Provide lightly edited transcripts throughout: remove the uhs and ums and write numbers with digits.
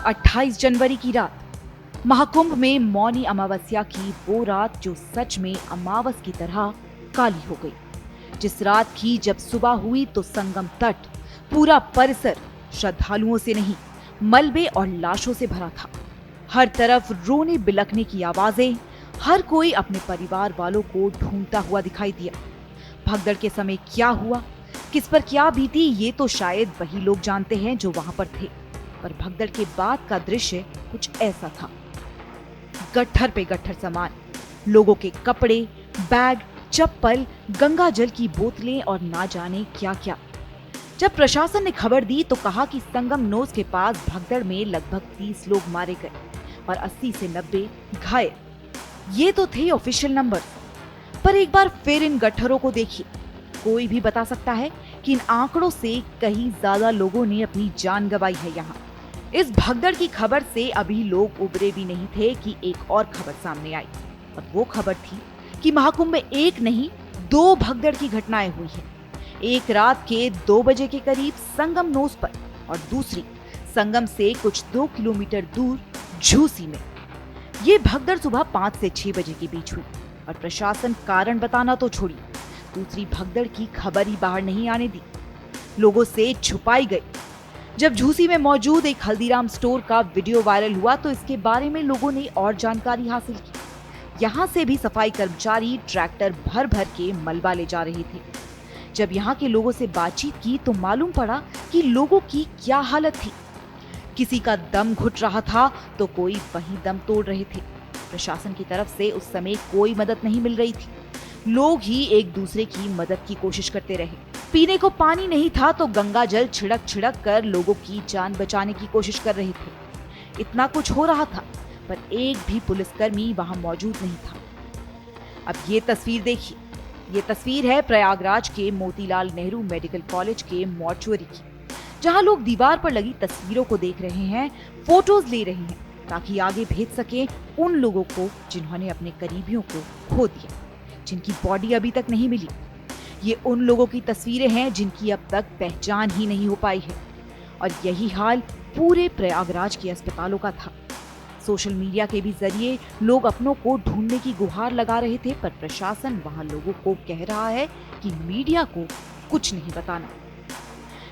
28 जनवरी की रात, महाकुंभ में मौनी अमावस्या की वो रात जो सच में अमावस की तरह काली हो गई। जिस रात की जब सुबह हुई तो संगम तट, पूरा परिसर श्रद्धालुओं से नहीं, मलबे और लाशों से भरा था। हर तरफ रोने बिलखने की आवाजें, हर कोई अपने परिवार वालों को ढूंढता हुआ दिखाई दिया। भगदड़ के समय क्या हुआ, किस पर क्या बीती, ये तो शायद वही लोग जानते हैं जो वहां पर थे। पर भगदड़ के बाद का दृश्य कुछ ऐसा था। गट्ठर पे गट्ठर सामान, लोगों के कपड़े, बैग, चप्पल, गंगा जल की बोतलें और ना जाने क्या क्या। जब प्रशासन ने खबर दी तो कहा कि संगम नोज के पास भगदड़ में लगभग 30 लोग मारे गए और 80 से 90 घायल। ये तो थे ऑफिशियल नंबर, पर एक बार फिर इन गट्ठरों को देखिए। कोई भी बता सकता है कि इन आंकड़ों से कहीं ज्यादा लोगों ने अपनी जान गंवाई है यहाँ। इस भगदड़ की खबर से अभी लोग उबरे भी नहीं थे कि एक और खबर सामने आई, और वो खबर थी कि महाकुंभ में एक नहीं 2 भगदड़ की घटनाएं हुई हैं। एक रात के 2 बजे के करीब संगम नोज पर, और दूसरी संगम से कुछ 2 किलोमीटर दूर झूसी में। ये भगदड़ सुबह 5 से 6 बजे के बीच हुई और प्रशासन कारण बताना तो छोड़ी, दूसरी भगदड़ की खबर ही बाहर नहीं आने दी, लोगों से छुपाई गई। जब झूसी में मौजूद एक हल्दीराम स्टोर का वीडियो वायरल हुआ तो इसके बारे में लोगों ने और जानकारी हासिल की। यहाँ से भी सफाई कर्मचारी ट्रैक्टर भर भर के मलबा ले जा रहे थे। जब यहाँ के लोगों से बातचीत की तो मालूम पड़ा कि लोगों की क्या हालत थी। किसी का दम घुट रहा था तो कोई वहीं दम तोड़ रहे थे। प्रशासन की तरफ से उस समय कोई मदद नहीं मिल रही थी, लोग ही एक दूसरे की मदद की कोशिश करते रहे। पीने को पानी नहीं था तो गंगा जल छिड़क छिड़क कर लोगों की जान बचाने की कोशिश कर रहे थे। इतना कुछ हो रहा था पर एक भी पुलिसकर्मी वहां मौजूद नहीं था। अब ये तस्वीर देखिए, ये तस्वीर है प्रयागराज के मोतीलाल नेहरू मेडिकल कॉलेज के मॉर्चुअरी की, जहां लोग दीवार पर लगी तस्वीरों को देख रहे हैं, फोटोज ले रहे हैं ताकि आगे भेज सके उन लोगों को जिन्होंने अपने करीबियों को खो दिया, जिनकी बॉडी अभी तक नहीं मिली। ये उन लोगों की तस्वीरें हैं जिनकी अब तक पहचान ही नहीं हो पाई है, और यही हाल पूरे प्रयागराज के अस्पतालों का था। सोशल मीडिया के भी जरिए लोग अपनों को ढूंढने की गुहार लगा रहे थे, पर प्रशासन वहां लोगों को कह रहा है कि मीडिया को कुछ नहीं बताना।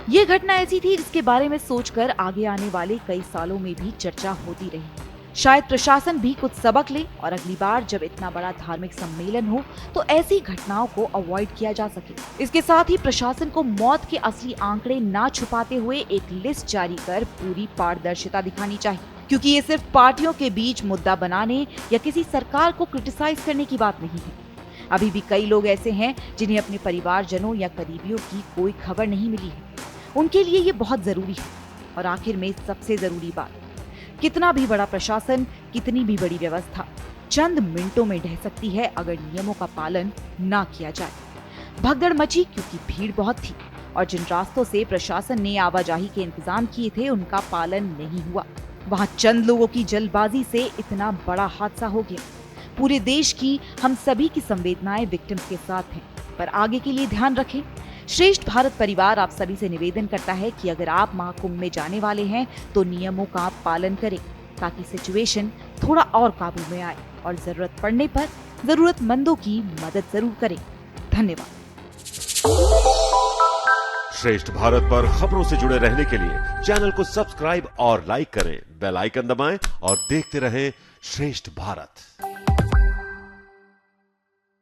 ये घटना ऐसी थी जिसके बारे में सोचकर आगे आने वाले कई सालों में भी चर्चा होती रही। शायद प्रशासन भी कुछ सबक ले और अगली बार जब इतना बड़ा धार्मिक सम्मेलन हो तो ऐसी घटनाओं को अवॉइड किया जा सके। इसके साथ ही प्रशासन को मौत के असली आंकड़े ना छुपाते हुए एक लिस्ट जारी कर पूरी पारदर्शिता दिखानी चाहिए, क्योंकि ये सिर्फ पार्टियों के बीच मुद्दा बनाने या किसी सरकार को क्रिटिसाइज करने की बात नहीं है। अभी भी कई लोग ऐसे हैं जिन्हें अपने परिवारजनों या करीबियों की कोई खबर नहीं मिली है। उनके लिए ये बहुत जरूरी है। और आखिर में सबसे जरूरी बात, कितना भी बड़ा प्रशासन, कितनी भी बड़ी व्यवस्था चंद मिनटों में ढह सकती है अगर नियमों का पालन ना किया जाए। भगदड़ मची क्योंकि भीड़ बहुत थी और जिन रास्तों से प्रशासन ने आवाजाही के इंतजाम किए थे उनका पालन नहीं हुआ। वहां चंद लोगों की जल्दबाजी से इतना बड़ा हादसा हो गया। पूरे देश की, हम सभी की संवेदनाएं विक्टिम्स के साथ हैं, पर आगे के लिए ध्यान रखें। श्रेष्ठ भारत परिवार आप सभी से निवेदन करता है कि अगर आप महाकुंभ में जाने वाले हैं तो नियमों का पालन करें ताकि सिचुएशन थोड़ा और काबू में आए, और जरूरत पड़ने पर जरूरतमंदों की मदद जरूर करें। धन्यवाद। श्रेष्ठ भारत पर खबरों से जुड़े रहने के लिए चैनल को सब्सक्राइब और लाइक करें, बेल आइकन दबाएं और देखते रहें श्रेष्ठ भारत।